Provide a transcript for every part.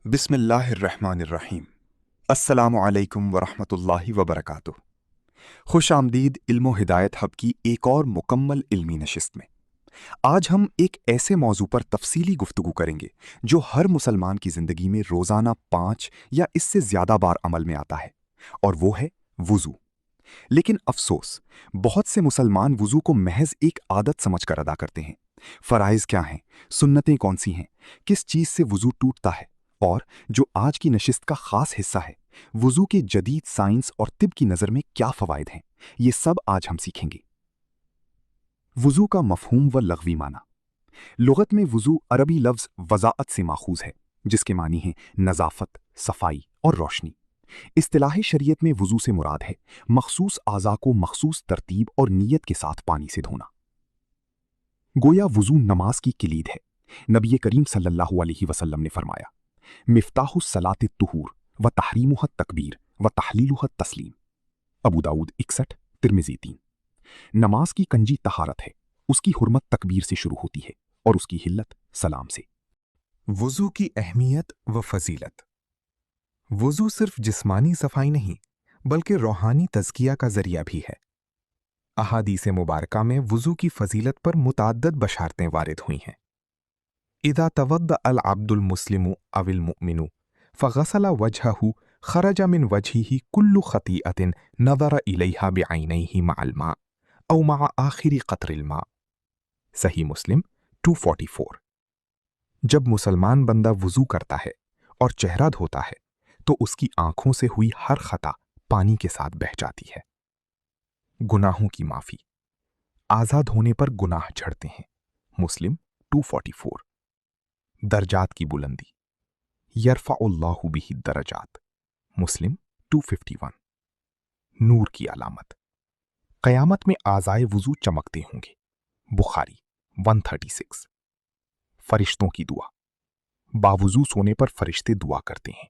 बिस्मिल्लाहिर्रहमानिर्रहीम। अस्सलामु अलैकुम वरहमतुल्लाहि वबरकातुह। खुश आमदीद इल्म हिदायत हब की एक और मुकम्मल इल्मी नशिस्त में। आज हम एक ऐसे मौजू पर तफसीली गुफ्तगू करेंगे जो हर मुसलमान की ज़िंदगी में रोज़ाना 5 या इससे ज़्यादा बार अमल में आता है, और वो है वुज़ू। लेकिन अफसोस, बहुत से मुसलमान वुज़ू को महज एक आदत समझकर अदा करते हैं। फ़राइज़ क्या हैं, सुन्नतें कौन सी हैं, किस चीज़ से वुज़ू टूटता है, और जो आज की नशिस्त का ख़ास हिस्सा है, वुज़ू के जदीद साइंस और तिब की नज़र में क्या फ़वाइद हैं, ये सब आज हम सीखेंगे। वुज़ू का मफ़हूम व लग़वी माना। लुग़त में वुज़ू अरबी लफ्ज़ वज़ाअत से माखूज़ है, जिसके मानी हैं नज़ाफ़त, सफ़ाई और रोशनी। इस्तिलाही शरीयत में वुज़ू से मुराद है मखसूस आज़ा को मखसूस तरतीब और नीयत के साथ पानी से धोना। गोया वुज़ू नमाज की किलीद है। नबी करीम सल्लल्लाहु अलैहि वसल्लम ने फरमाया, मिफ्ताहु सलात तुहूर व तहरीमुह तकबीर व तहलीलुह तस्लीम। अबू दाऊद 61, तिर्मिज़ी 3। नमाज की कंजी तहारत है, उसकी हुर्मत तकबीर से शुरू होती है और उसकी हिल्लत सलाम से। वुज़ू की अहमियत व फजीलत। वुज़ू सिर्फ जिस्मानी सफाई नहीं बल्कि रूहानी तज़किया का ज़रिया भी है। अहादीस मुबारका में वुज़ू की फजीलत पर मुतअद्दिद बशारतें वारिद हुई हैं। इदा तवद्दा अल अब्दुल मुस्लिमु अविल मुमिनु फ़ग़सला वजहहु खरज मिन वजहिही कुल्लु खतीअतिन नज़र इलैहा बिअैनैहि मअल मा औ मअ आखिरी क़त्रिल मा। सही मुस्लिम 244। जब मुसलमान बंदा वुज़ू करता है और चेहरा धोता है तो उसकी आंखों से हुई हर खता पानी के साथ बह जाती है। गुनाहों की माफ़ी। आज़ाद होने पर गुनाह झड़ते हैं। मुस्लिम 244। दर्जात की बुलंदी। यरफ़अुल्लाहु बिही दरजात। मुस्लिम 251। नूर की अलामत। क़यामत में आज़ाए वुज़ू चमकते होंगे। बुखारी 136। फरिश्तों की दुआ। बावुज़ू सोने पर फरिश्ते दुआ करते हैं।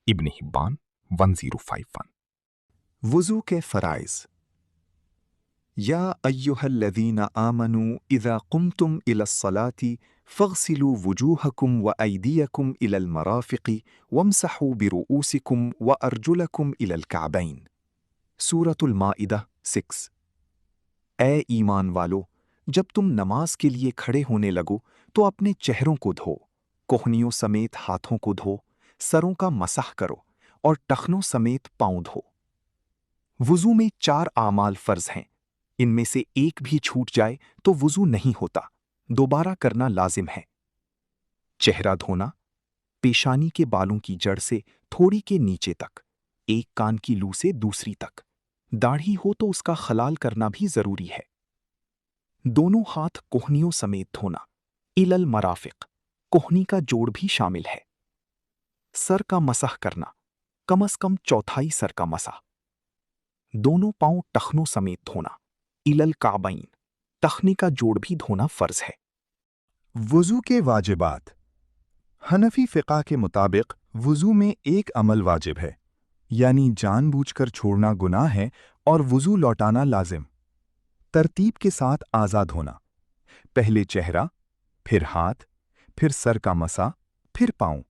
इब्न हिब्बान 1051। वुज़ू के फ़राइज़। या अय्युहल्लज़ीना आमनू इज़ा कुमतुम इलस्सलाति फ़ग़सिलू वुजूहकुम व अयदियकुम इलल मराफ़िक़ि वम्सहू बिरुऊसिकुम व अर्जुलकुम इलल कअबैन। सूरतुल माइदा 6। ए ईमान वालो, जब तुम नमाज के लिए खड़े होने लगो तो अपने चेहरों को धो, कोहनियों समेत हाथों को धो, सरों का मसह करो और टखनों समेत पाँव धो। वुज़ू में 4 आमाल फ़र्ज़ हैं। इनमें से एक भी छूट जाए तो वुज़ू नहीं होता, दोबारा करना लाजिम है। चेहरा धोना, पेशानी के बालों की जड़ से थोड़ी के नीचे तक, एक कान की लू से दूसरी तक। दाढ़ी हो तो उसका खलाल करना भी जरूरी है। दोनों हाथ कोहनियों समेत धोना, इलल मराफिक, कोहनी का जोड़ भी शामिल है। सर का मसह करना, कम से कम चौथाई सर का मसह। दोनों पांव टखनों समेत धोना, इलल काबैन, टखने का जोड़ भी धोना फर्ज है। वुज़ू के वाजिबात। हनफी फ़िक़ा के मुताबिक वुज़ू में एक अमल वाजिब है, यानी जानबूझकर छोड़ना गुनाह है और वुज़ू लौटाना लाजिम। तरतीब के साथ आज़ाद होना। पहले चेहरा, फिर हाथ, फिर सर का मसा, फिर पाँव।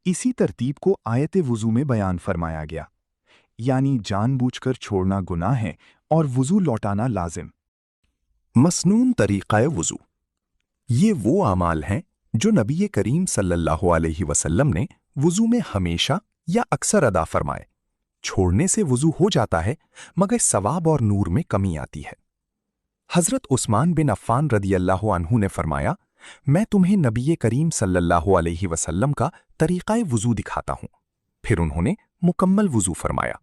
इसी तरतीब को आयत वुज़ू में बयान फरमाया गया, यानी जानबूझकर छोड़ना गुनाह है और वुज़ू लौटाना लाजिम। मसनून तरीक़ाए वुज़ू। ये वो अमाल हैं जो नबी करीम सल्लल्लाहु अलैहि वसल्लम ने वुज़ू में हमेशा या अक्सर अदा फरमाए। छोड़ने से वुज़ू हो जाता है मगर सवाब और नूर में कमी आती है। हज़रत उस्मान बिन अफ़्फ़ान रदियल्लाहु अन्हु ने फरमाया, मैं तुम्हें नबी करीम सल्लल्लाहु अलैहि वसल्लम का तरीक़ाए वुज़ू दिखाता हूँ। फिर उन्होंने मुकम्मल वुज़ू फरमाया।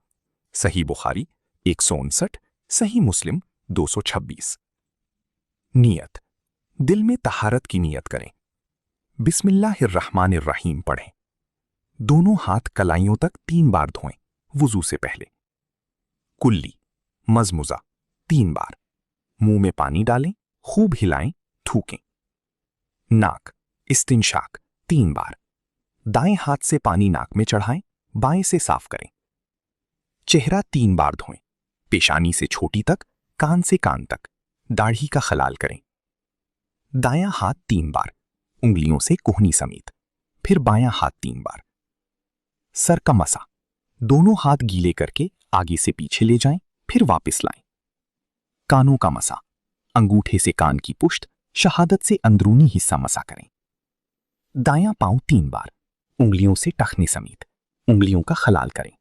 सही बुखारी 159, सही मुस्लिम 226। नियत। दिल में तहारत की नियत करें। बिस्मिल्लाहिर्रहमानिर्रहीम पढ़ें। दोनों हाथ कलाइयों तक 3 बार धोएं, वुज़ू से पहले। कुल्ली, मज़मुज़ा 3 बार। मुंह में पानी डालें, खूब हिलाएं, थूकें। नाक, इस्तिंशाक 3 बार। दाएं हाथ से पानी नाक में चढ़ाएं, बाएं से साफ करें। चेहरा 3 बार धोएं, पेशानी से छोटी तक, कान से कान तक। दाढ़ी का खलाल करें। दायां हाथ 3 बार, उंगलियों से कोहनी समेत। फिर बायां हाथ 3 बार, सर का मसा, दोनों हाथ गीले करके आगे से पीछे ले जाएं, फिर वापस लाएं। कानों का मसा, अंगूठे से कान की पुष्ट, शहादत से अंदरूनी हिस्सा मसा करें। दायां पांव 3 बार, उंगलियों से टखने समेत उंगलियों का खलाल करें,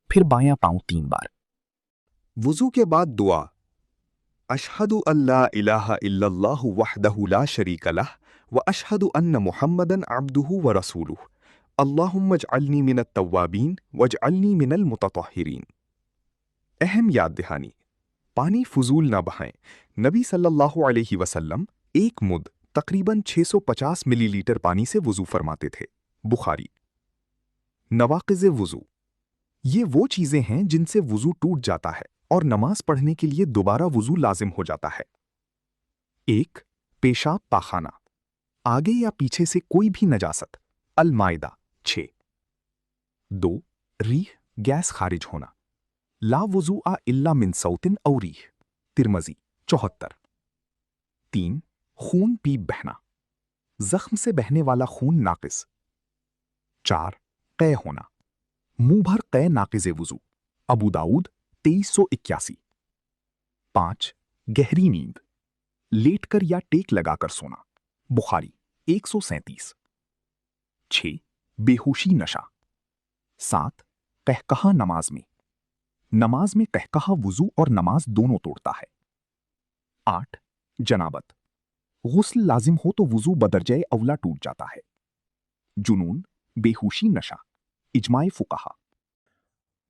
फिर बायां पांव 3 बार। वुजू के बाद दुआ, अशहदु अल्ला इलाहा इल्लल्लाहु वहदहु ला शरीका लह व अशहदु अन्न मुहम्मदन अब्दुहु व रसूलुहु अल्लाहुम्मा इजअलनी मिनत तव्वाबीन वजअलनी मिनल मुततहिरीन। अहम याद दहानी, पानी फुजूल ना बहाएं। नबी सल्लल्लाहु अलैहि वसल्लम एक मुद तकरीबन 650 मिलीलीटर पानी से वुजू फरमाते थे। बुखारी। नवाक़िज़े वुजू, ये वो चीज़ें हैं जिनसे वुजू टूट जाता है और नमाज पढ़ने के लिए दोबारा वुजू लाजिम हो जाता है। 1. पेशाब पाखाना, आगे या पीछे से कोई भी नजासत। अल माइदा 6। 2. रीह, गैस खारिज होना। ला वुजू आ इल्ला मिन सौतिन औ रीह, तिरमजी 74। 3. खून पीप बहना, जख्म से बहने वाला खून नाकिस। 4. कै होना, मुंह भर कै नाकिज़े वुजू। अबू दाऊद 2381। 5. गहरी नींद, लेटकर या टेक लगाकर सोना। बुखारी 137। 6. बेहोशी नशा। 7. कहकहा नमाज में, नमाज में कहकहा वुजू और नमाज दोनों तोड़ता है। 8. जनाबत, गुस्ल लाजिम हो तो वुजू बदरजे अवला टूट जाता है। जुनून, बेहोशी नशा, इजमाए फुकाहा।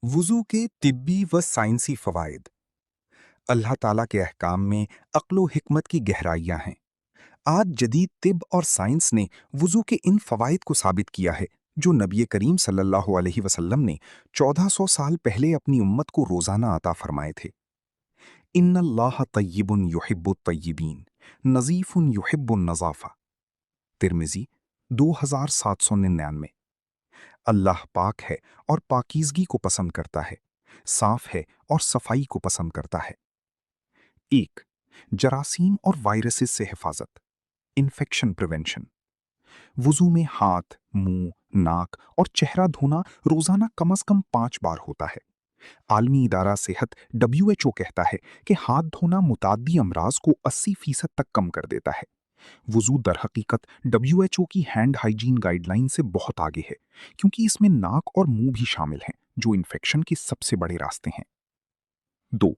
वुजू के तिब्बी व साइंसी फ़वाइद। अल्लाह ताला के अहकाम में अक्ल व हिकमत की गहराइयां हैं। आज जदीद तिब और साइंस ने वुजू के इन फ़वाइद को साबित किया है जो नबी करीम सल्लल्लाहु अलैहि वसल्लम ने 1400 साल पहले अपनी उम्मत को रोज़ाना अता फरमाए थे। इन्नल्लाह तय्यिबुन युहिब्बुत तय्यिबीन, नज़ीफ़ुन युहिब्बुन नज़ाफ़ा। तिर्मिज़ी 2799। अल्लाह पाक है और पाकीज़गी को पसंद करता है, साफ है और सफाई को पसंद करता है। 1. जरासीम और वायरसेस से हिफाजत, इन्फेक्शन प्रिवेंशन। वुजू में हाथ, मुंह, नाक और चेहरा धोना रोजाना कम अज कम 5 बार होता है। आलमी इदारा सेहत WHO कहता है कि हाथ धोना मुताद्दी अमराज को 80% तक कम कर देता है। वुजू दर हकीकत WHO की हैंड हाइजीन गाइडलाइन से बहुत आगे है, क्योंकि इसमें नाक और मुंह भी शामिल हैं, जो इन्फेक्शन के सबसे बड़े रास्ते हैं। 2.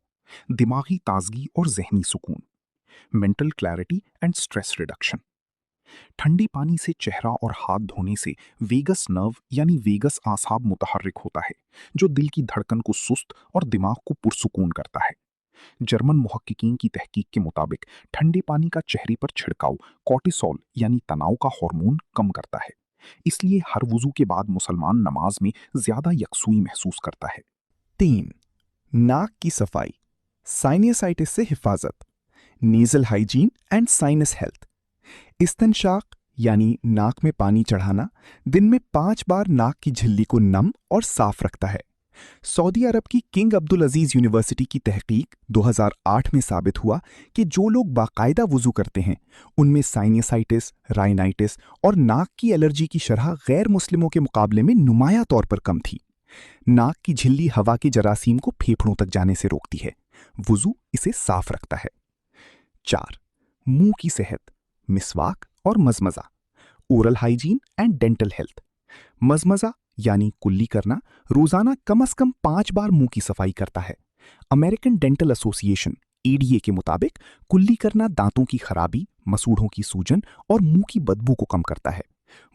दिमागी ताजगी और जहनी सुकून, mental clarity and stress reduction. ठंडे पानी से चेहरा और हाथ धोने से वेगस नर्व यानी वेगस आसाब मुतहर्रिक होता है, जो दिल की धड़कन को सुस्त और दिमाग को पुरसुकून करता है। जर्मन मुहक्किकीन की तहकीक के मुताबिक ठंडे पानी का चेहरे पर छिड़काव कॉर्टिसोल यानी तनाव का हार्मोन कम करता है। इसलिए हर वुजू के बाद मुसलमान नमाज में ज्यादा यकसुई महसूस करता है। 3. नाक की सफाई, साइनसाइटिस से हिफाजत, nasal hygiene and sinus health. इस्तंशाक यानी नाक में पानी चढ़ाना दिन में 5 बार नाक की झिल्ली को नम और साफ रखता है। सऊदी अरब की किंग अब्दुल अजीज यूनिवर्सिटी की तहकीक 2008 में साबित हुआ कि जो लोग बाकायदा वुजू करते हैं उनमें साइनसाइटिस, राइनाइटिस और नाक की एलर्जी की शरह गैर मुस्लिमों के मुकाबले में नुमाया तौर पर कम थी। नाक की झिल्ली हवा के जरासीम को फेफड़ों तक जाने से रोकती है, वुजू इसे साफ रखता है। 4. मुंह की सेहत, मिसवाक और मजमजा, oral hygiene and dental health. मजमजा यानी कुल्ली करना रोजाना कम से कम 5 बार मुंह की सफाई करता है। अमेरिकन डेंटल एसोसिएशन ADA के मुताबिक कुल्ली करना दांतों की खराबी, मसूड़ों की सूजन और मुंह की बदबू को कम करता है।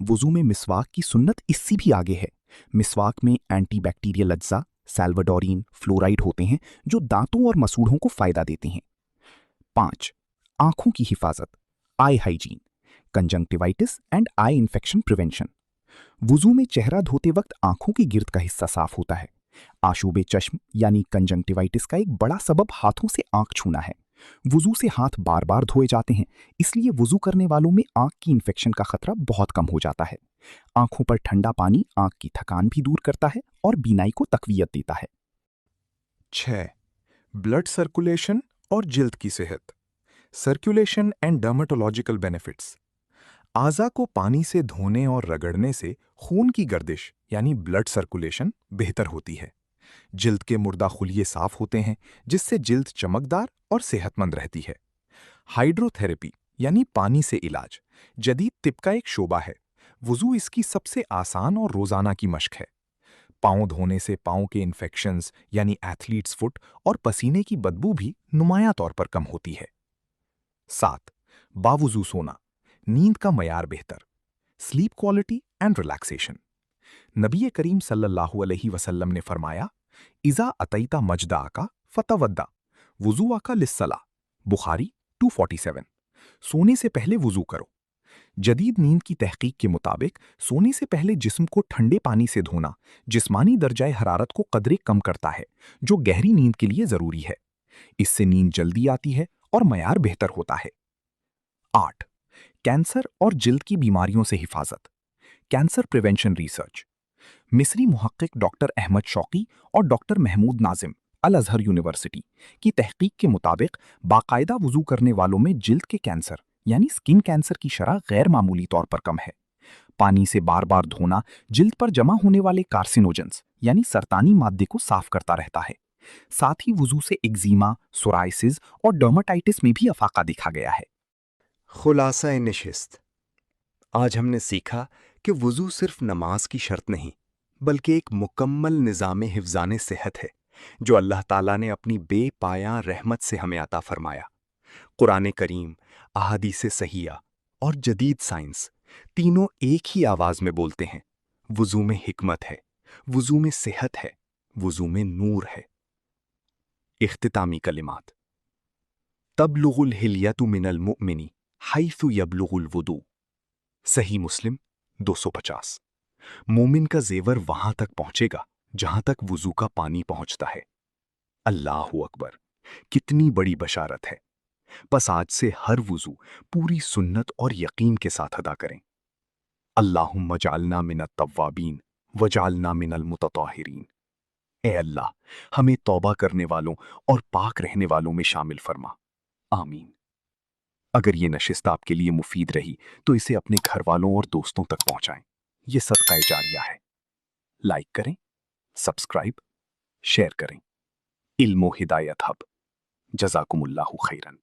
वुजू में मिसवाक की सुन्नत इससे भी आगे है। मिसवाक में एंटीबैक्टीरियल अज्जा, सैल्वाडोरिन, फ्लोराइड होते हैं जो दांतों और मसूड़ों को फायदा देते हैं। 5. आंखों की हिफाजत, eye hygiene, conjunctivitis and eye infection prevention. वुजू में चेहरा धोते वक्त आंखों की गिर्द का हिस्सा साफ होता है। आशूबे चश्म यानी कंजंक्टिवाइटिस का एक बड़ा सबब हाथों से आंख छूना है। वुजू से हाथ बार बार धोए जाते हैं, इसलिए वुजू करने वालों में आंख की इन्फेक्शन का खतरा बहुत कम हो जाता है। आंखों पर ठंडा पानी आंख की थकान भी दूर करता है और बीनाई को तकवीयत देता है। 6. ब्लड सर्कुलेशन और जिल्द की सेहत, सर्कुलेशन एंड डर्मेटोलॉजिकल बेनिफिट्स। आज़ा को पानी से धोने और रगड़ने से खून की गर्दिश यानी ब्लड सर्कुलेशन बेहतर होती है। जिल्द के मुर्दा खुलिये साफ होते हैं, जिससे जिल्द चमकदार और सेहतमंद रहती है। हाइड्रोथेरेपी यानी पानी से इलाज जदीद तिब का एक शोबा है। वुजू इसकी सबसे आसान और रोजाना की मशक है। पाँव धोने से पाँव के इन्फेक्शंस यानी एथलीट्स फुट और पसीने की बदबू भी नुमाया तौर पर कम होती है। 7. बावुजू सोना, नींद का मयार बेहतर, स्लीप क्वालिटी एंड रिलैक्सेशन। नबी करीम सल्लल्लाहु अलैहि वसल्लम ने फरमाया, इज़ा अतईता मजदा आका फतवद्दा वुजू आका लिस्सला। बुखारी 247। सोने से पहले वुजू करो। जदीद नींद की तहकीक के मुताबिक सोने से पहले जिस्म को ठंडे पानी से धोना जिस्मानी दर्जाए हरारत को कदरे कम करता है, जो गहरी नींद के लिए जरूरी है। इससे नींद जल्दी आती है और मयार बेहतर होता है। 8. कैंसर और जिल्द की बीमारियों से हिफाजत, कैंसर प्रिवेंशन रिसर्च। मिस्री मुहक्किक डॉक्टर अहमद शौकी और डॉक्टर महमूद नाजिम अल अजहर यूनिवर्सिटी की तहकीक के मुताबिक बाकायदा वुजू करने वालों में जिल्द के कैंसर यानी स्किन कैंसर की शरह गैर मामूली तौर पर कम है। पानी से बार बार धोना जिल्द पर जमा होने वाले कार्सिनोजेंस यानी सरतानी मादे को साफ करता रहता है। साथ ही वुजू से एक्जिमा, सोराइसिस और डर्माटाइटिस में भी अफाका देखा गया है। खुलासा नशिस्त। आज हमने सीखा कि वुजू सिर्फ नमाज की शर्त नहीं, बल्कि एक मुकम्मल निज़ाम हिफ्ज़ाने सेहत है जो अल्लाह ताला ने अपनी बेपाया रहमत से हमें अता फरमाया। कुरान करीम, अहादीस सहिया और जदीद साइंस तीनों एक ही आवाज़ में बोलते हैं, वुजू में हिकमत है, वुजू में सेहत है, वुजू में नूर है। इख्तितामी कलिमात। तबलुगुल हिलियतु मिनल मुअमिनी हैथु यबलुगुल वुदू। सही मुस्लिम 250। मोमिन का जेवर वहां तक पहुंचेगा जहां तक वुजू का पानी पहुंचता है। अल्लाहु अकबर, कितनी बड़ी बशारत है। बस आज से हर वुजू पूरी सुन्नत और यकीन के साथ अदा करें। अल्लाहुम्मा जालना मिनत तव्वाबीन वजालना मिनल मुतताहिरीन। ए अल्लाह, हमें तौबा करने वालों और पाक रहने वालों में शामिल फरमा। आमीन। अगर ये नशिस्त आपके लिए मुफीद रही तो इसे अपने घर वालों और दोस्तों तक पहुंचाएं। ये सदका जारिया है। लाइक करें, सब्सक्राइब, शेयर करें। इल्मो हिदायत हब। जज़ाकुमुल्लाहु खैरन।